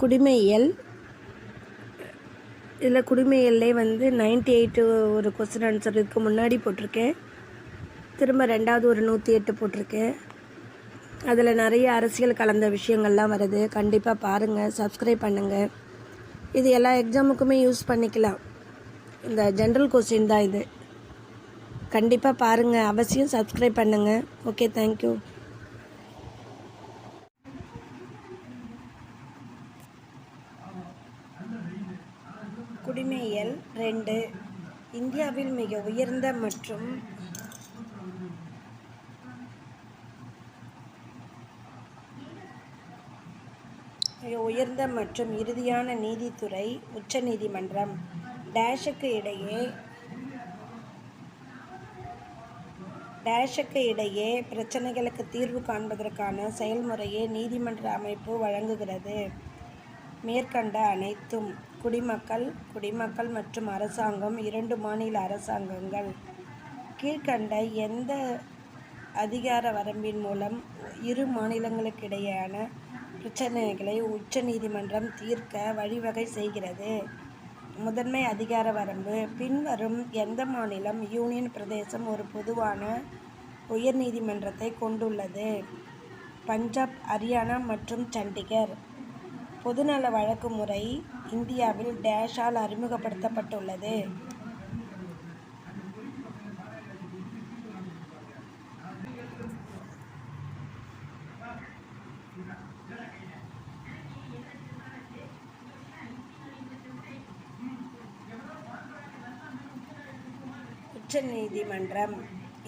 குடிமையியல். இதில் குடிமையியல்லே 98 ஒரு question answer இதுக்கு முன்னாடி போட்டிருக்கேன். திரும்ப ரெண்டாவது ஒரு 108 போட்டிருக்கேன். அதில் நிறைய அரசியல் கலந்த விஷயங்கள்லாம் வருது. கண்டிப்பாக பாருங்கள், சப்ஸ்கிரைப் பண்ணுங்கள். இது எல்லா எக்ஸாமுக்குமே யூஸ் பண்ணிக்கலாம். இந்த ஜென்ரல் கொஸ்டின் தான் இது. கண்டிப்பாக பாருங்கள், அவசியம் சப்ஸ்கிரைப் பண்ணுங்கள். Okay, thank you. குடிமையியல் 2. இந்தியாவில் மிக உயர்ந்த மற்றும் இறுதியான நீதித்துறை உச்ச நீதிமன்றம். டேஷுக்கு இடையே பிரச்சனைகளுக்கு தீர்வு காண்பதற்கான செயல்முறையை நீதிமன்ற அமைப்பு வழங்குகிறது. மேற்கண்ட அனைத்தும் குடிமக்கள் மற்றும் அரசாங்கம் 2 மாநில அரசாங்கங்கள் கீழ்கண்ட எந்த அதிகார வரம்பின் மூலம் இரு மாநிலங்களுக்கிடையேயான பிரச்சனைகளை உச்ச நீதிமன்றம் தீர்க்க வழிவகை செய்கிறது? முதன்மை அதிகார வரம்பு. பின்வரும் எந்த மாநிலம், யூனியன் பிரதேசம் ஒரு பொதுவான உயர் நீதிமன்றத்தை கொண்டுள்ளது? பஞ்சாப், ஹரியானா மற்றும் சண்டிகர். பொதுநல வழக்கு முறை இந்தியாவில் டேஷால் அறிமுகப்படுத்தப்பட்டுள்ளது? உச்ச நீதிமன்றம்.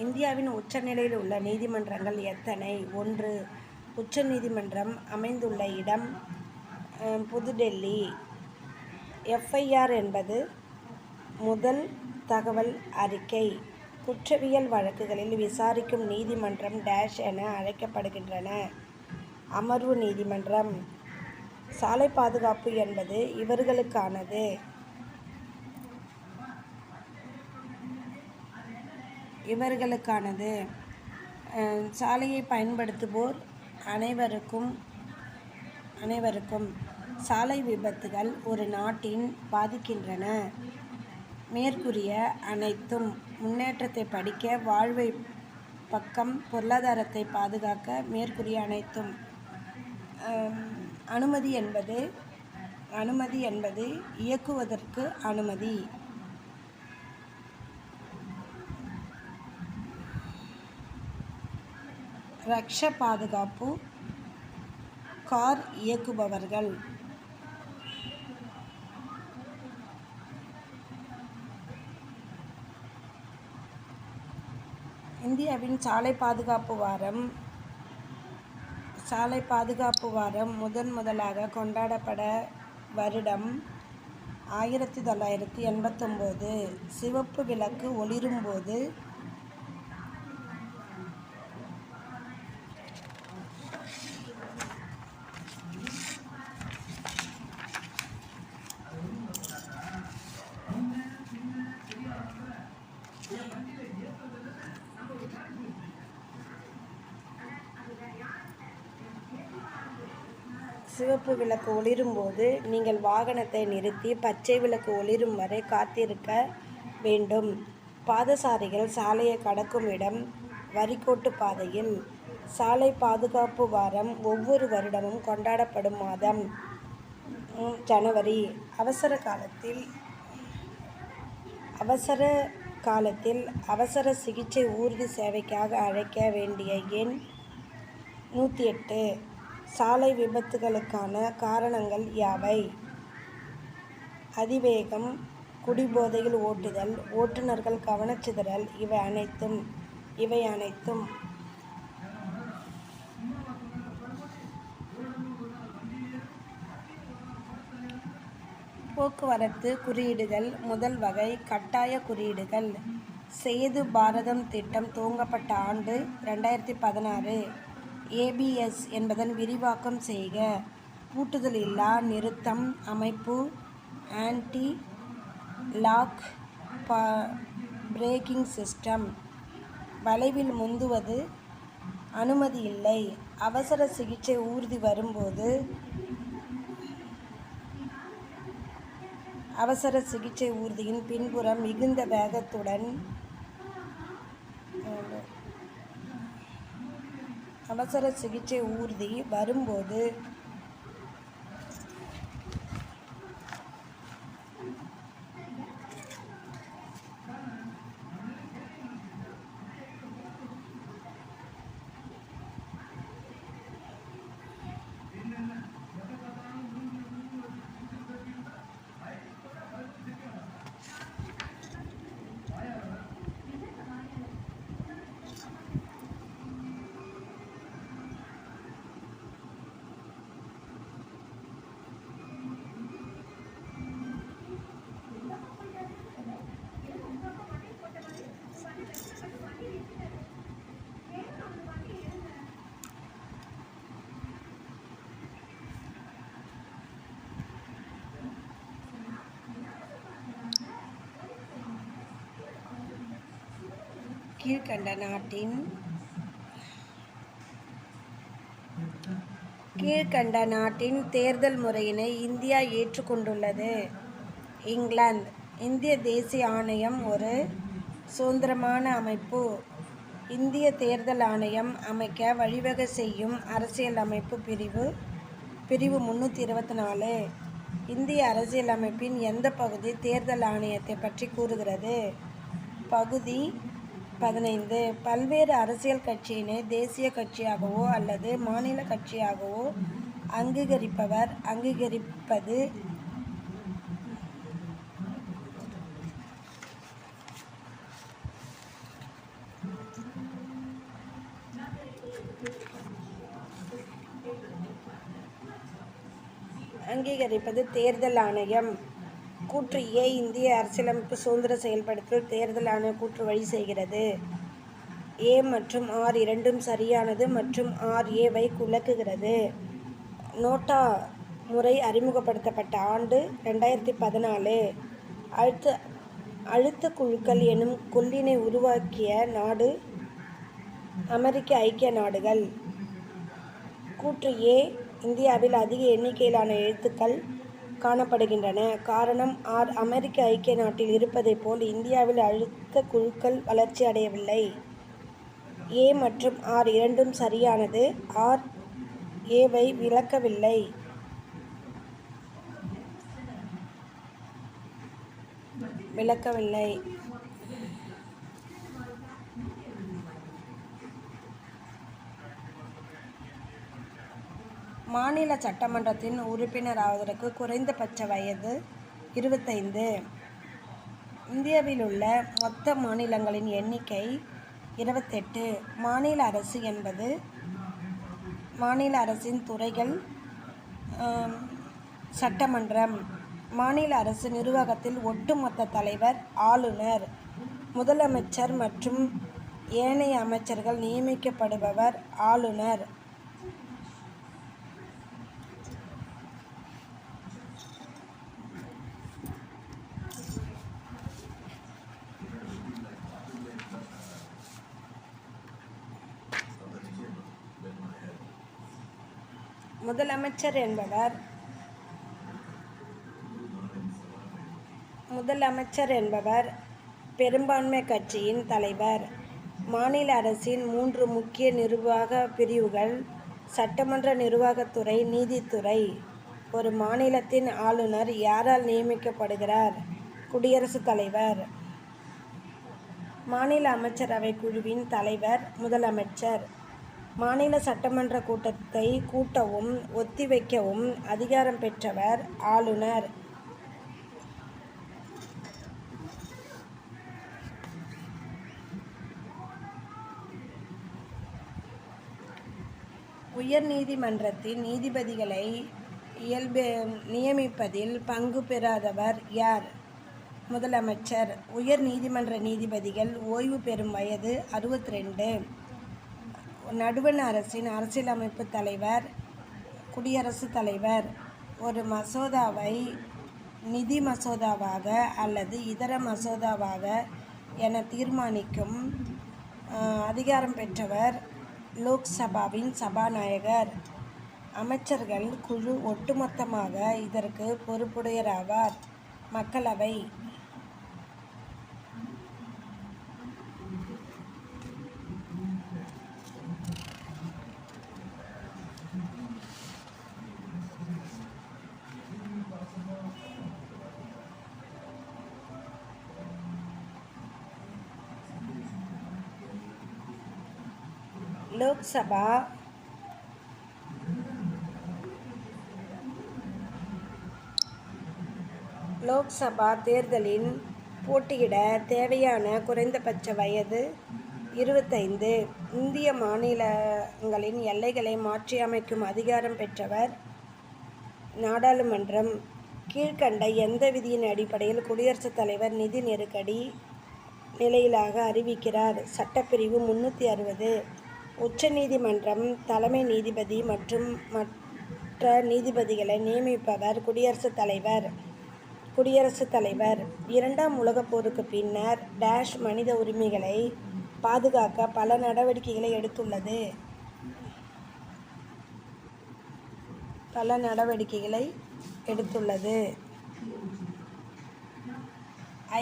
இந்தியாவின் உச்சநிலையில் உள்ள நீதிமன்றங்கள் எத்தனை? 1. உச்ச நீதிமன்றம் அமைந்துள்ள இடம் புதுடெல்லி. FIR என்பது முதல் தகவல் அறிக்கை. குற்றவியல் வழக்குகளில் விசாரிக்கும் நீதிமன்றம் டேஷ் என அழைக்கப்படுகின்றன. அமர்வு நீதிமன்றம். சாலை பாதுகாப்பு என்பது இவர்களுக்கானது. சாலையை பயன்படுத்துவோர் அனைவருக்கும். சாலை விபத்துகள் ஒரு நாட்டின் பாதிக்கின்றன. மேற்கூறிய அனைத்தும். முன்னேற்றத்தை படிக்க, வாழ்வை பக்கம், பொருளாதாரத்தை பாதுகாக்க. மேற்கூறிய அனைத்தும். அனுமதி என்பது இயக்குவதற்கு அனுமதி. ரக்ஷ பாதுகாப்பு, கார் இயக்குபவர்கள். இந்தியாவின் சாலை பாதுகாப்பு வாரம் முதலாக கொண்டாடப்பட வருடம் 1989. சிவப்பு விளக்கு ஒளிரும்போது சிவப்பு விளக்கு ஒளிரும்போது நீங்கள் வாகனத்தை நிறுத்தி பச்சை விளக்கு ஒளிரும் வரை காத்திருக்க வேண்டும். பாதசாரிகள் சாலையை கடக்கும் இடம் வரிக்கோட்டு பாதையில். சாலை பாதுகாப்பு வாரம் ஒவ்வொரு வருடமும் கொண்டாடப்படும் மாதம் ஜனவரி. அவசர காலத்தில் அவசர சிகிச்சை ஊர்தி சேவைக்காக அழைக்க வேண்டிய எண் 108. சாலை விபத்துகளுக்கான காரணங்கள் யாவை? அதிவேகம், குடிபோதையில் ஓட்டுதல், ஓட்டுநர்கள் கவனச்சிதறல். இவை அனைத்தும். போக்குவரத்து குறியீடுகள். முதல் வகை கட்டாய குறியீடுகள். சேது பாரதம் திட்டம் துவங்கப்பட்ட ஆண்டு 2016. ABS என்பதன் விரிவாக்கம் செய்க. பூட்டுதல் இல்லா நிறுத்தம் அமைப்பு. Anti lock braking system. வளைவில் முந்துவது அனுமதி இல்லை. அவசர சிகிச்சை ஊர்தி வரும்போது அவசர சிகிச்சை ஊர்தியின் பின்புறம் மிகுந்த வேகத்துடன் அவசர சிகிச்சை ஊர்தி வரும்போது கீழ்க்கண்ட நாட்டின் தேர்தல் முறையினை இந்தியா ஏற்றுக்கொண்டுள்ளது. இங்கிலாந்து. இந்திய தேசிய ஆணையம் ஒரு சுதந்திரமான அமைப்பு. இந்திய தேர்தல் ஆணையம் அமைக்க வழிவகை செய்யும் அரசியல் அமைப்பு பிரிவு 324. இந்திய அரசியல் அமைப்பின் எந்த பகுதி தேர்தல் ஆணையத்தை பற்றி கூறுகிறது? பகுதி 15. பல்வேறு அரசியல் கட்சியினை தேசிய கட்சியாகவோ அல்லது மாநில கட்சியாகவோ அங்கீகரிப்பது தேர்தல் ஆணையம். கூற்று ஏ. இந்திய அரசியலமைப்பு சுதந்திர செயல்படுத்தல் தேர்தல் ஆணைய கூற்று வழி செய்கிறது. ஏ மற்றும் ஆர் இரண்டும் சரியானது மற்றும் RA-வை விளக்குகிறது. நோட்டா முறை அறிமுகப்படுத்தப்பட்ட ஆண்டு 2014. அழுத்த குழுக்கள் எனும் கொள்ளினை உருவாக்கிய நாடு அமெரிக்க ஐக்கிய நாடுகள். கூற்று ஏ. இந்தியாவில் அதிக எண்ணிக்கையிலான எழுத்துக்கள் காணப்படுகின்றன. காரணம் அமெரிக்க ஐக்கிய நாட்டில் இருப்பதைப் போல் இந்தியாவில் அழுத்த குழுக்கள் வளர்ச்சி அடையவில்லை. ஏ மற்றும் ஆர் இரண்டும் சரியானது. RA-வை விளக்கவில்லை. மாநில சட்டமன்றத்தின் உறுப்பினராவதற்கு குறைந்தபட்ச வயது 25. இந்தியாவிலுள்ள மொத்த மாநிலங்களின் எண்ணிக்கை 28. மாநில அரசு என்பது மாநில அரசின் துறைகள். சட்டமன்றம். மாநில அரசு நிர்வாகத்தில் ஒட்டுமொத்த தலைவர் ஆளுநர். முதலமைச்சர் மற்றும் ஏனைய அமைச்சர்கள் நியமிக்கப்படுபவர் ஆளுநர். முதலமைச்சர் என்பவர் பெரும்பான்மை கட்சியின் தலைவர். மாநில அரசின் 3 முக்கிய நிர்வாக பிரிவுகள்: சட்டமன்ற, நிர்வாகத்துறை, நீதித்துறை. ஒரு மாநிலத்தின் ஆளுநர் யாரால் நியமிக்கப்படுகிறார்? குடியரசுத் தலைவர். மாநில அமைச்சரவை குழுவின் தலைவர் முதலமைச்சர். மாநில சட்டமன்ற கூட்டத்தை கூட்டவும் ஒத்திவைக்கவும் அதிகாரம் பெற்றவர் ஆளுநர். உயர் நீதிமன்றத்தின் நீதிபதிகளை நியமிப்பதில் பங்கு பெறாதவர் யார்? முதலமைச்சர். உயர் நீதிமன்ற நீதிபதிகள் ஓய்வு பெறும் வயது 62. நடுவண் அரசின் அரசியலமைப்பு தலைவர் குடியரசுத் தலைவர். ஒரு மசோதாவை நிதி மசோதாவாக அல்லது இதர மசோதாவாக என தீர்மானிக்கும் அதிகாரம் பெற்றவர் லோக்சபாவின் சபாநாயகர். அமைச்சர்கள் குழு ஒட்டுமொத்தமாக இதற்கு பொறுப்புடையராவார். மக்களவை லோக்சபா தேர்தலில் போட்டியிட தேவையான குறைந்தபட்ச வயது 25. இந்திய மாநிலங்களின் எல்லைகளை மாற்றியமைக்கும் அதிகாரம் பெற்றவர் நாடாளுமன்றம். கீழ்க்கண்ட எந்த விதியின் அடிப்படையில் குடியரசுத் தலைவர் நிதி நெருக்கடி நிலையிலாக அறிவிக்கிறார்? சட்டப்பிரிவு 360. உச்ச நீதிமன்றம் தலைமை நீதிபதி மற்றும் மற்ற நீதிபதிகளை நியமிப்பவர் குடியரசுத் தலைவர். இரண்டாம் உலகப் போருக்கு பின்னர் மனித உரிமைகளை பாதுகாக்க பல நடவடிக்கைகளை எடுத்துள்ளது.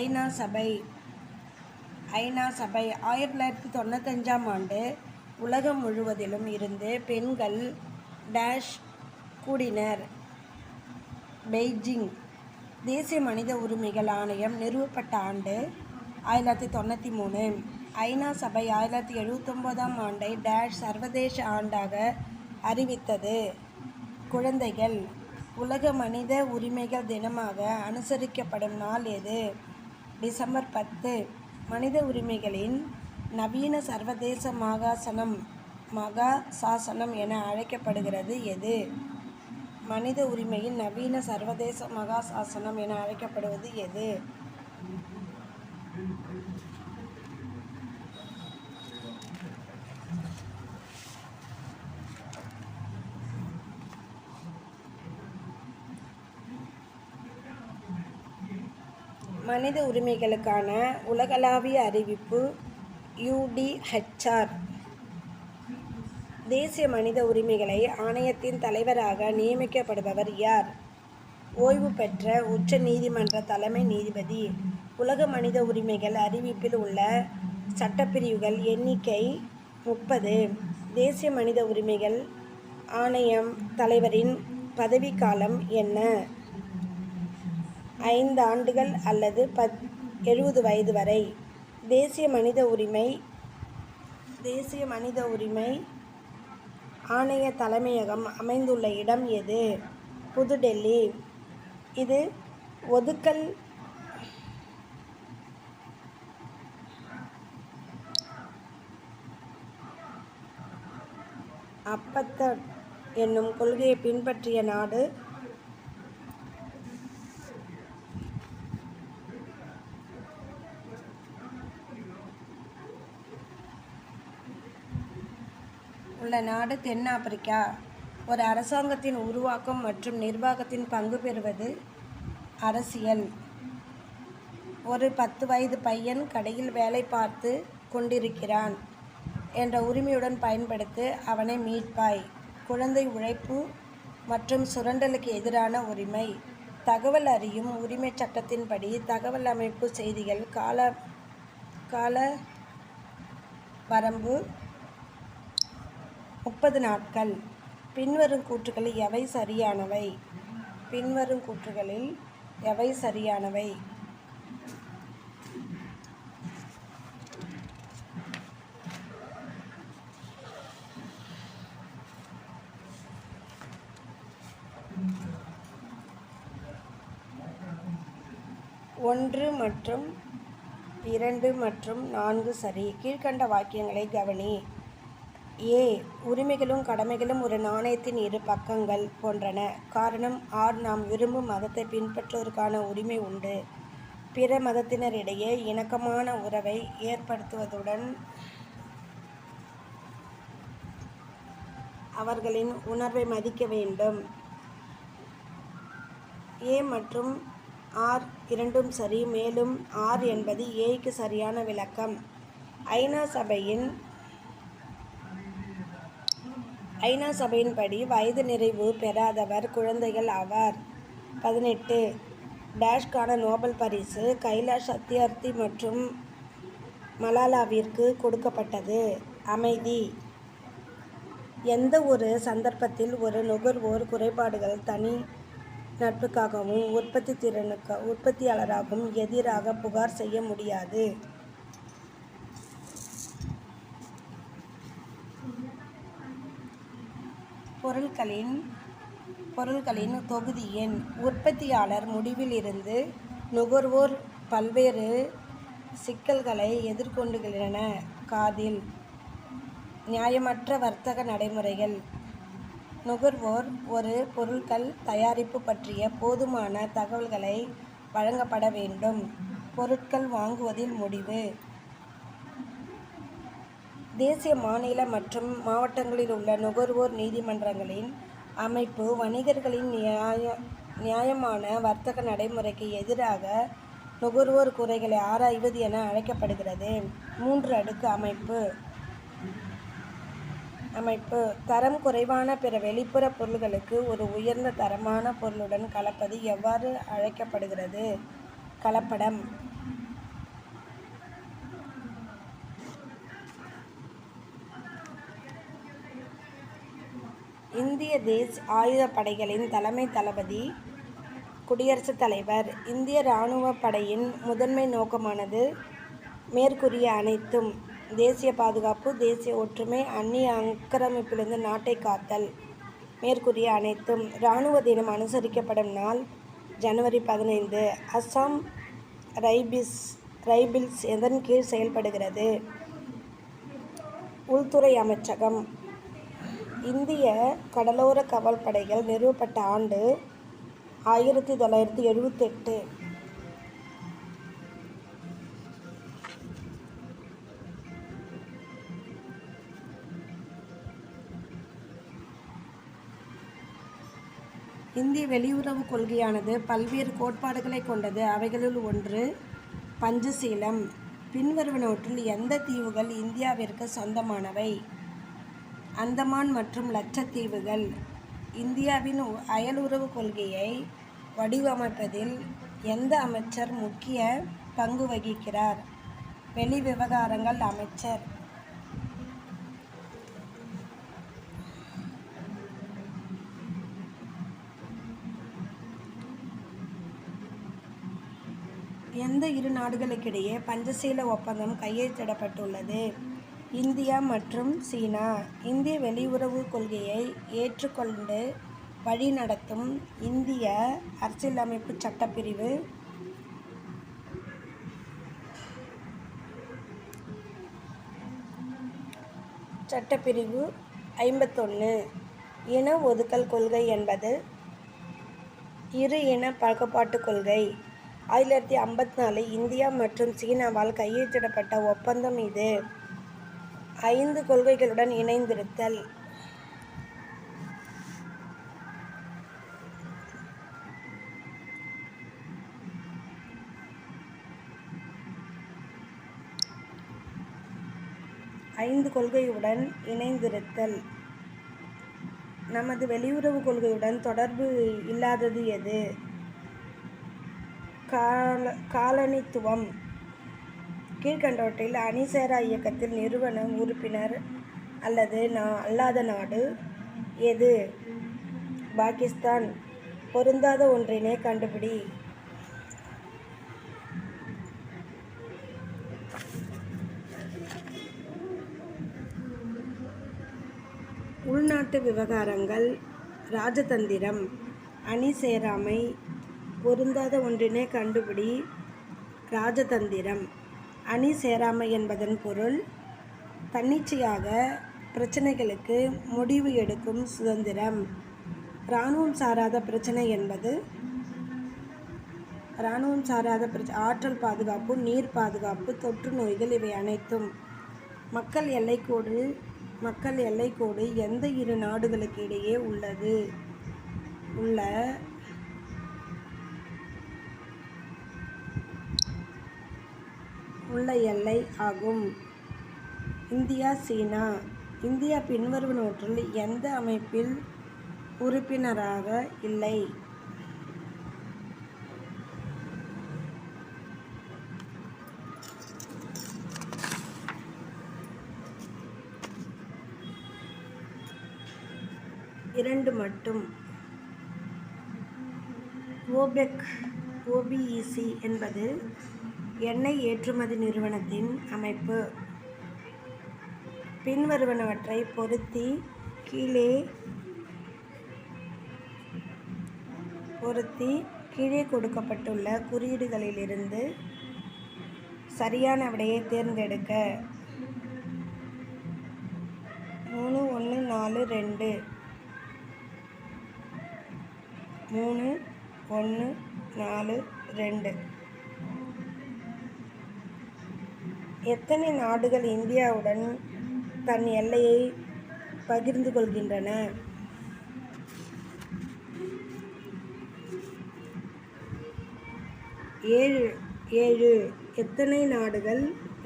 ஐநா சபை 1995ஆம் ஆண்டு உலகம் முழுவதிலும் இருந்து பெண்கள் கூடினர். பெய்ஜிங். தேசிய மனித உரிமைகள் ஆணையம் நிறுவப்பட்ட ஆண்டு 1993. ஐநா சபை 1979ஆம் ஆண்டை சர்வதேச ஆண்டாக அறிவித்தது. குழந்தைகள். உலக மனித உரிமைகள் தினமாக அனுசரிக்கப்படும் நாள் எது? டிசம்பர் 10. மனித உரிமைகளின் நவீன சர்வதேச மகாசாசனம் என அழைக்கப்படுகிறது எது? மனித உரிமையின் நவீன சர்வதேச மகாசாசனம் என அழைக்கப்படுவது எது? மனித உரிமைகளுக்கான உலகளாவிய அறிவிப்பு UDHR. தேசிய மனித உரிமைகளை ஆணையத்தின் தலைவராக நியமிக்கப்படுபவர் யார்? ஓய்வு பெற்ற உச்ச நீதிமன்ற தலைமை நீதிபதி. உலக மனித உரிமைகள் அறிவிப்பில் உள்ள சட்டப்பிரிவுகள் எண்ணிக்கை 30. தேசிய மனித உரிமைகள் ஆணையம் தலைவரின் பதவிக்காலம் என்ன? 5 ஆண்டுகள் அல்லது 70 வயது வரை. தேசிய மனித உரிமை ஆணைய தலைமையகம் அமைந்துள்ள இடம் எது? புதுடெல்லி. இது ஒதுக்கல் அப்பத்தட் என்னும் கொள்கையை பின்பற்றிய நாடு? தென்னாப்பிரிக்கா. ஒரு அரசாங்கத்தின் உருவாக்கம் மற்றும் நிர்வாகத்தின் பங்கு பெறுவது அரசியல். ஒரு 10 வயது பையன் கடையில் வேலை பார்த்து கொண்டிருக்கிறான் என்ற உரிமையுடன் பயன்படுத்தி அவனை மீட்பாய். குழந்தை உழைப்பு மற்றும் சுரண்டலுக்கு எதிரான உரிமை. தகவல் அறியும் உரிமை சட்டத்தின்படி தகவல் அமைப்பு செய்திகள் கால வரம்பு 30 நாட்கள். பின்வரும் கூற்றுகளில் எவை சரியானவை? ஒன்று மற்றும் 2 மற்றும் 4 சரி. கீழ்க்கண்ட வாக்கியங்களை கவனி. A. உரிமைகளும் கடமைகளும் ஒரு நாணயத்தின் இரு பக்கங்கள் போன்றன. காரணம் நாம் விரும்பும் மதத்தை பின்பற்றுவதற்கான உரிமை உண்டு. பிற மதத்தினரிடையே இணக்கமான உறவை ஏற்படுத்துவதுடன் அவர்களின் உணர்வை மதிக்க வேண்டும். A மற்றும் ஆர் இரண்டும் சரி. மேலும் ஆர் என்பது ஏக்கு சரியான விளக்கம். ஐநா சபையின்படி வயது நிறைவு பெறாதவர் குழந்தைகள் ஆவார். 18. டேஷ்கான நோபல் பரிசு கைலாஷ் சத்யார்த்தி மற்றும் மலாலாவிற்கு கொடுக்கப்பட்டது. அமைதி. எந்த ஒரு சந்தர்ப்பத்தில் ஒரு நுகர்வோர் குறைபாடுகள் தனி நட்புக்காகவும் உற்பத்தியாளராகவும் எதிராக புகார் செய்ய முடியாது. பொருட்களின் தொகுதி எண். உற்பத்தியாளர் முடிவில் இருந்து நுகர்வோர் பல்வேறு சிக்கல்களை எதிர்கொண்டுள்ளன. காதில். நியாயமற்ற வர்த்தக நடைமுறைகள். நுகர்வோர் ஒரு பொருட்கள் தயாரிப்பு பற்றிய போதுமான தகவல்களை வழங்கப்பட வேண்டும். பொருட்கள் வாங்குவதில் முடிவு. தேசிய, மாநில மற்றும் மாவட்டங்களில் உள்ள நுகர்வோர் நீதிமன்றங்களின் அமைப்பு வணிகர்களின் நியாயமான வர்த்தக நடைமுறைக்கு எதிராக நுகர்வோர் குறைகளை ஆராய்வது என அழைக்கப்படுகிறது. 3 அடுக்கு அமைப்பு. தரம் குறைவான பிற வெளிப்புற பொருட்களுக்கு ஒரு உயர்ந்த தரமான பொருளுடன் கலப்பது எவ்வாறு அழைக்கப்படுகிறது? கலப்படம். இந்திய ஆயுதப்படைகளின் தலைமை தளபதி குடியரசுத் தலைவர். இந்திய இராணுவப் படையின் முதன்மை நோக்கமானது மேற்கூறிய அனைத்தும்: தேசிய பாதுகாப்பு, தேசிய ஒற்றுமை, அந்நிய ஆக்கிரமிப்பிலிருந்து நாட்டை காத்தல். மேற்கூறிய அனைத்தும். இராணுவ தினம் அனுசரிக்கப்படும் நாள் ஜனவரி 15. அஸ்ஸாம் ரைபிள்ஸ் எதன் கீழ் செயல்படுகிறது? உள்துறை அமைச்சகம். இந்திய கடலோர காவல்படைகள் நிறுவப்பட்ட ஆண்டு 1978. இந்திய வெளியுறவு கொள்கையானது பல்வேறு கோட்பாடுகளை கொண்டது. அவைகளுள் ஒன்று பஞ்சசீலம். பின்வருவனவற்றுள் எந்த தீவுகள் இந்தியாவிற்கு சொந்தமானவை? அந்தமான் மற்றும் லட்சத்தீவுகள். இந்தியாவின் அயலுறவு கொள்கையை வடிவமைப்பதில் எந்த அமைச்சர் முக்கிய பங்கு வகிக்கிறார்? வெளிவிவகாரங்கள் அமைச்சர். எந்த இரு நாடுகளுக்கிடையே பஞ்சசீல ஒப்பந்தம் கையெழுத்திடப்பட்டுள்ளது? இந்தியா மற்றும் சீனா. இந்திய வெளியுறவு கொள்கையை ஏற்றுக்கொண்டு வழிநடத்தும் இந்திய அரசியலமைப்பு சட்டப்பிரிவு. சட்டப்பிரிவு 51. இன ஒதுக்கல் கொள்கை என்பது இரு இன பாகுபாட்டுக் கொள்கை. 1954 இந்தியா மற்றும் சீனாவால் கையெழுத்திடப்பட்ட ஒப்பந்தம் இது. 5 கொள்கைகளுடன் இணைந்திருத்தல். நமது வெளியுறவு கொள்கையுடன் தொடர்பு இல்லாதது எது? காலனித்துவம். கீழ்கண்டவற்றில் அணிசேரா இயக்கத்தில் நிறுவன உறுப்பினர் அல்லது அல்லாத நாடு எது? பாகிஸ்தான். பொருந்தாத ஒன்றினை கண்டுபிடி. உள்நாட்டு விவகாரங்கள். ராஜதந்திரம். அணி சேராமை. பொருந்தாத ஒன்றினை கண்டுபிடி. ராஜதந்திரம். அணி சேராமை என்பதன் பொருள் தன்னிச்சையாக பிரச்சனைகளுக்கு முடிவு எடுக்கும் சுதந்திரம். இராணுவம் சாராத பிரச்சனை என்பது ஆற்றல் பாதுகாப்பு, நீர் பாதுகாப்பு, தொற்று நோய்கள் இவை அனைத்தும். மக்கள் எல்லைக்கோடு எந்த இரு நாடுகளுக்கு இடையே உள்ள உள்ள எல்லை ஆகும். இந்தியா சீனா. இந்தியா பின்வருவனவற்றுள் எந்த அமைப்பில் உறுப்பினராக இல்லை? இரண்டு மட்டும். OPEC என்பது எண்ணெய் ஏற்றுமதி நிறுவனத்தின் அமைப்பு. பின்வருவனவற்றை பொருத்தி கீழே கொடுக்கப்பட்டுள்ள குறியீடுகளிலிருந்து சரியான விடையை தேர்ந்தெடுக்க. 3 1 4 2 3 1 4 2. எத்தனை நாடுகள் இந்தியாவுடன் தன் எல்லையை பகிர்ந்து கொள்கின்றன? 7. எத்தனை நாடுகள்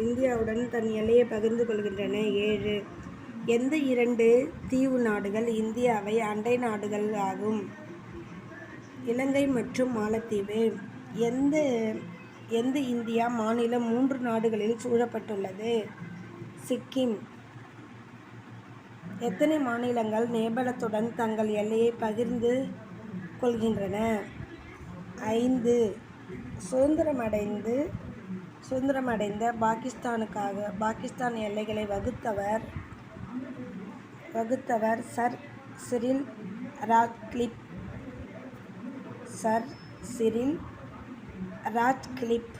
இந்தியாவுடன் தன் எல்லையை பகிர்ந்து கொள்கின்றன? 7. எந்த 2 தீவு நாடுகள் இந்தியாவை அண்டை நாடுகள் ஆகும்? இலங்கை மற்றும் மாலத்தீவு. எந்த இந்தியா மாநிலம் 3 நாடுகளில் சூழப்பட்டுள்ளது? சிக்கிம். எத்தனை மாநிலங்கள் நேபாளத்துடன் தங்கள் எல்லையை பகிர்ந்து கொள்கின்றன? 5. சுதந்திரமடைந்த பாகிஸ்தான் எல்லைகளை வகுத்தவர் சர் சிரில் ராட்க்ளிஃப்.